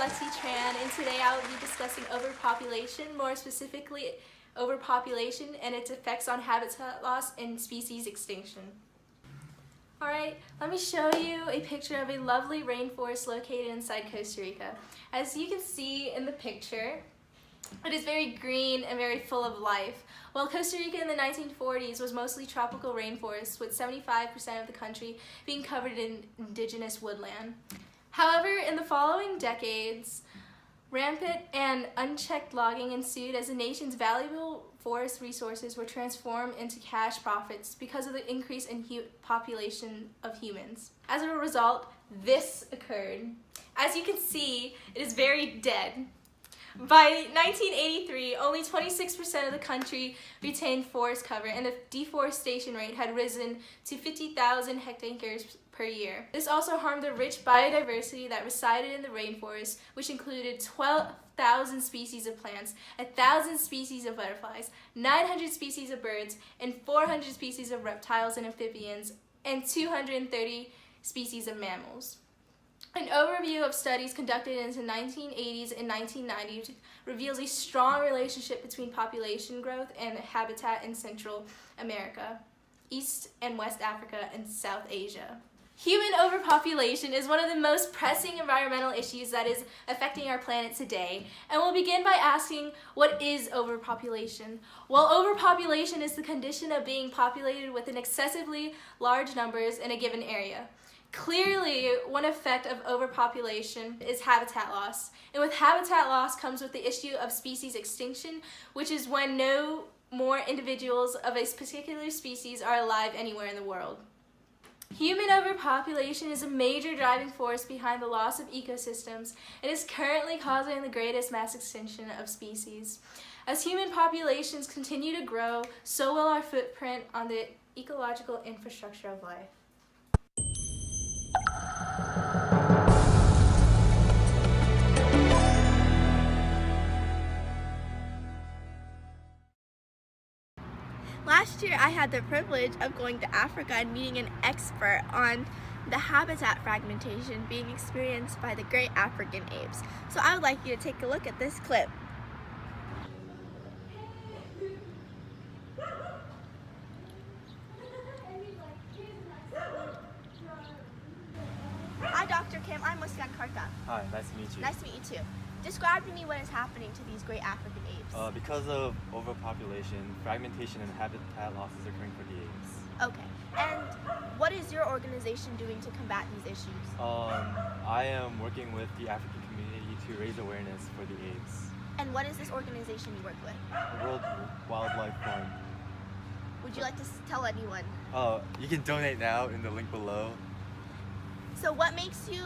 Lexi Tran, and today I will be discussing overpopulation, more specifically overpopulation and its effects on habitat loss and species extinction. Alright, let me show you a picture of a lovely rainforest located inside Costa Rica. As you can see in the picture, it is very green and very full of life. While Costa Rica in the 1940s was mostly tropical rainforests, with 75% of the country being covered in indigenous woodland. However, in the following decades, rampant and unchecked logging ensued as the nation's valuable forest resources were transformed into cash profits because of the increase in population of humans. As a result, this occurred. As you can see, it is very dead. By 1983, only 26% of the country retained forest cover, and the deforestation rate had risen to 50,000 hectares per year. This also harmed the rich biodiversity that resided in the rainforest, which included 12,000 species of plants, 1,000 species of butterflies, 900 species of birds, and 400 species of reptiles and amphibians, and 230 species of mammals. An overview of studies conducted in the 1980s and 1990s reveals a strong relationship between population growth and habitat in Central America, East and West Africa, and South Asia. Human overpopulation is one of the most pressing environmental issues that is affecting our planet today, and we'll begin by asking, what is overpopulation? Well, overpopulation is the condition of being populated with an excessively large numbers in a given area. Clearly, one effect of overpopulation is habitat loss, and with habitat loss comes with the issue of species extinction, which is when no more individuals of a particular species are alive anywhere in the world. Human overpopulation is a major driving force behind the loss of ecosystems and is currently causing the greatest mass extinction of species. As human populations continue to grow, so will our footprint on the ecological infrastructure of life. Last year, I had the privilege of going to Africa and meeting an expert on the habitat fragmentation being experienced by the great African apes. So I would like you to take a look at this clip. Hi, Dr. Kim. I'm MUSKANKHADKA. Hi, nice to meet you. Nice to meet you too. Describe to me what is happening to these great African apes. Because of overpopulation, fragmentation and habitat loss is occurring for the apes. Okay. And what is your organization doing to combat these issues? I am working with the African community to raise awareness for the apes. And what is this organization you work with? The World Wildlife Fund. Would you like to tell anyone? You can donate now in the link below. So what makes you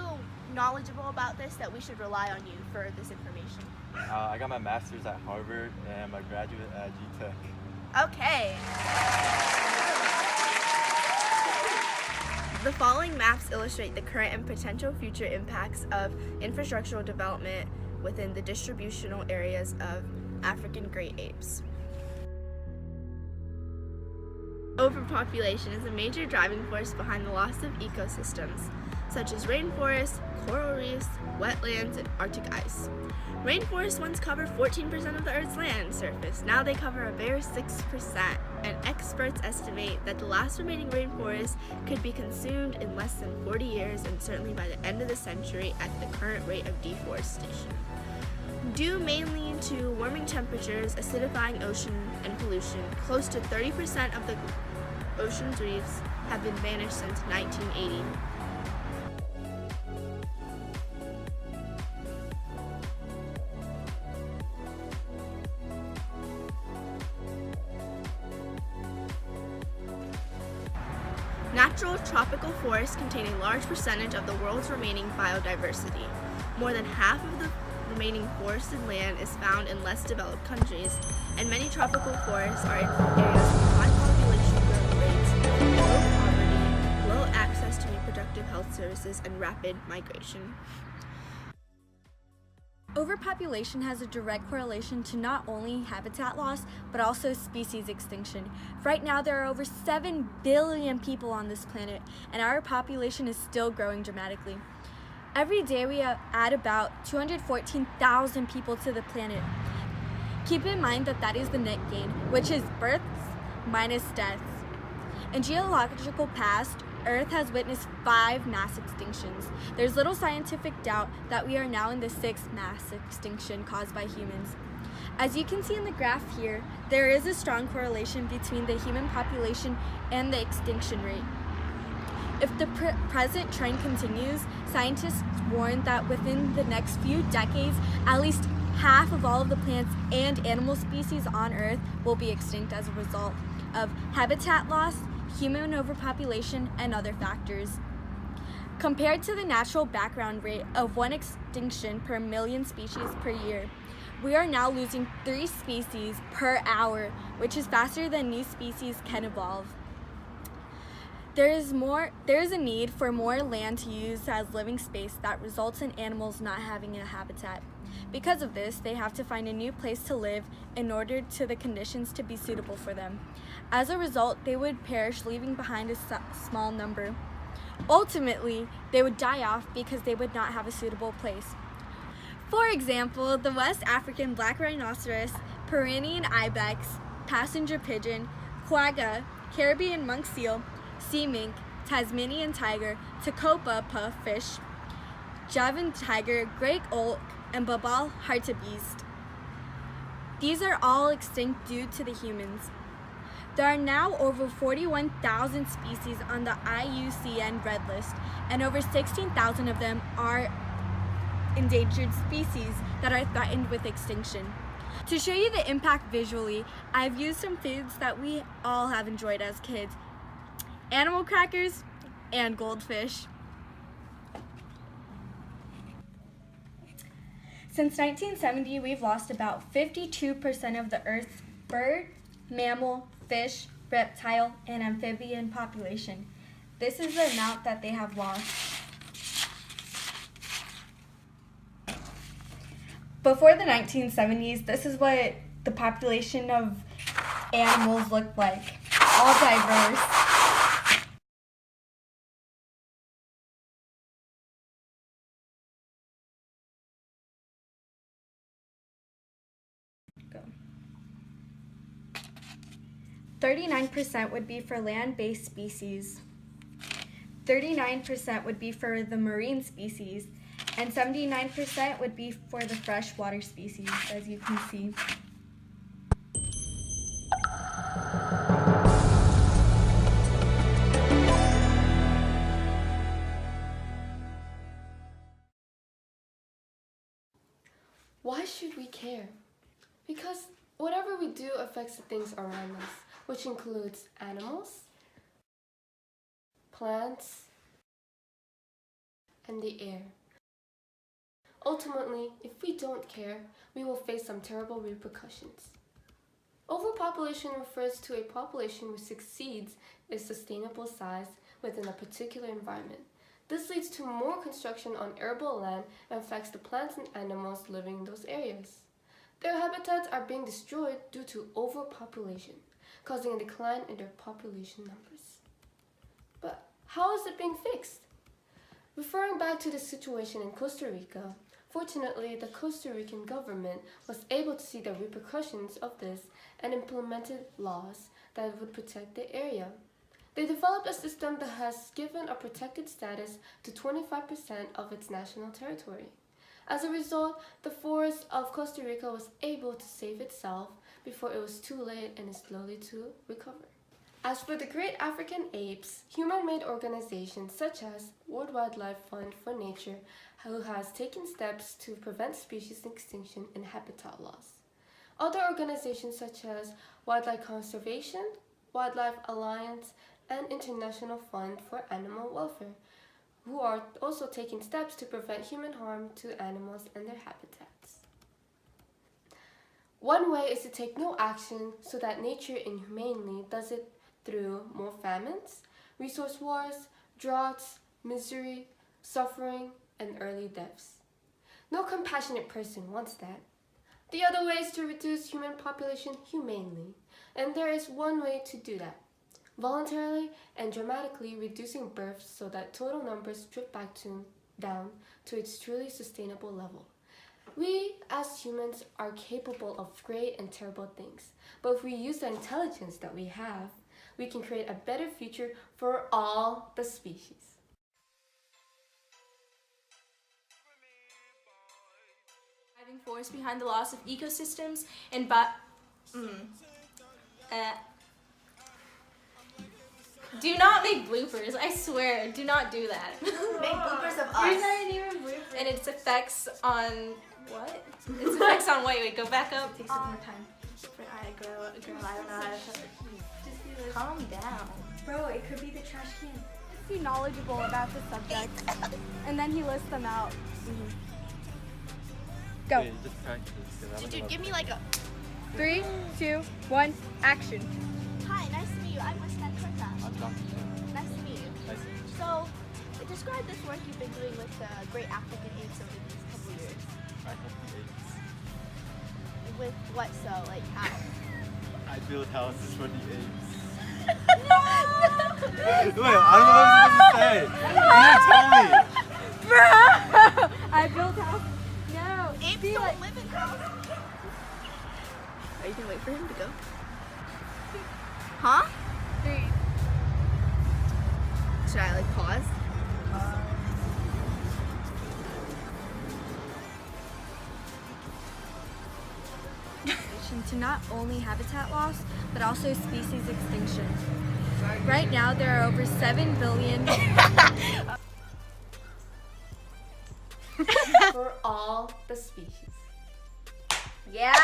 knowledgeable about this that we should rely on you for this information? I got my master's at Harvard and I'm a graduate at TedTalk. Okay. The following maps illustrate the current and potential future impacts of infrastructural development within the distributional areas of African great apes. Overpopulation is a major driving force behind the loss of ecosystems, such as rainforests, coral reefs, wetlands, and Arctic ice. Rainforests once covered 14% of the Earth's land surface. Now they cover a bare 6%, and experts estimate that the last remaining rainforest could be consumed in less than 40 years, and certainly by the end of the century at the current rate of deforestation. Due mainly to warming temperatures, acidifying ocean, and pollution, close to 30% of the ocean's reefs have been vanished since 1980. Natural tropical forests contain a large percentage of the world's remaining biodiversity. More than half of the remaining forested land is found in less developed countries, and many tropical forests are in areas with high population growth rates, low poverty, low access to reproductive health services, and rapid migration. Overpopulation has a direct correlation to not only habitat loss, but also species extinction. Right now, there are over 7 billion people on this planet, and our population is still growing dramatically. Every day we add about 214,000 people to the planet. Keep in mind that that is the net gain, which is births minus deaths. In geological past, Earth has witnessed 5 mass extinctions. There's little scientific doubt that we are now in the 6th mass extinction caused by humans. As you can see in the graph here, there is a strong correlation between the human population and the extinction rate. If the present trend continues, scientists warn that within the next few decades, at least half of all of the plants and animal species on Earth will be extinct as a result of habitat loss, human overpopulation, and other factors. Compared to the natural background rate of 1 extinction per million species per year, we are now losing 3 species per hour, which is faster than new species can evolve. There is a need for more land to use as living space that results in animals not having a habitat. Because of this, they have to find a new place to live in order to the conditions to be suitable for them. As a result, they would perish, leaving behind a small number. Ultimately, they would die off because they would not have a suitable place. For example, the West African black rhinoceros, Pyrenean ibex, passenger pigeon, quagga, Caribbean monk seal, sea mink, Tasmanian tiger, Tacopa puffish, Javan tiger, great oak, and Babal hartebeest. These are all extinct due to the humans. There are now over 41,000 species on the IUCN Red List, and over 16,000 of them are endangered species that are threatened with extinction. To show you the impact visually, I've used some foods that we all have enjoyed as kids: animal crackers and goldfish. Since 1970, we've lost about 52% of the Earth's bird, mammal, fish, reptile, and amphibian population. This is the amount that they have lost. Before the 1970s, this is what the population of animals looked like, all diverse. Go. 39% would be for land-based species, 39% would be for the marine species, and 79% would be for the freshwater species, as you can see. Why should we care? Because whatever we do affects the things around us, which includes animals, plants, and the air. Ultimately, if we don't care, we will face some terrible repercussions. Overpopulation refers to a population which exceeds its sustainable size within a particular environment. This leads to more construction on arable land and affects the plants and animals living in those areas. Their habitats are being destroyed due to overpopulation, causing a decline in their population numbers. But how is it being fixed? Referring back to the situation in Costa Rica, fortunately, the Costa Rican government was able to see the repercussions of this and implemented laws that would protect the area. They developed a system that has given a protected status to 25% of its national territory. As a result, the forest of Costa Rica was able to save itself before it was too late and is slowly to recover. As for the great African apes, human-made organizations such as World Wildlife Fund for Nature, who has taken steps to prevent species extinction and habitat loss. Other organizations such as Wildlife Conservation, Wildlife Alliance, and International Fund for Animal Welfare, who are also taking steps to prevent human harm to animals and their habitats. One way is to take no action so that nature inhumanely does it through more famines, resource wars, droughts, misery, suffering, and early deaths. No compassionate person wants that. The other way is to reduce human population humanely, and there is one way to do that: voluntarily and dramatically reducing births so that total numbers drift back to down to its truly sustainable level. We, as humans, are capable of great and terrible things, but if we use the intelligence that we have, we can create a better future for all the species. Driving force behind the loss of ecosystems and do not make bloopers. I swear, do not do that. Make bloopers of There's us. not even bloopers. And its effects on what? Its effects on wait, go back up. Take some more time. Girl, I don't know how to. Calm down. Bro, it could be the trash can. Is he knowledgeable about the subject? And then he lists them out. Go. Okay, just practice. 'cause I don't Dude, know give me like a... 3, 2, 1, action. Hi, nice to meet you. I'm MUSKANKHADKA. I'm Dr. Chen. Nice to meet you. Nice to meet you. So, describe this work you've been doing with the great African apes over these couple years. I help the apes. With what so? Like how? I build houses for the apes. Wait, I don't know what I'm supposed to say. You didn't tell me. Bro! I built house. No. Apes Be don't like, live in houses. Are you gonna wait for him to go? Huh? 3. Should I like pause? To not only habitat loss, but also species extinction. Right now, there are over 7 billion. For all the species. Yeah!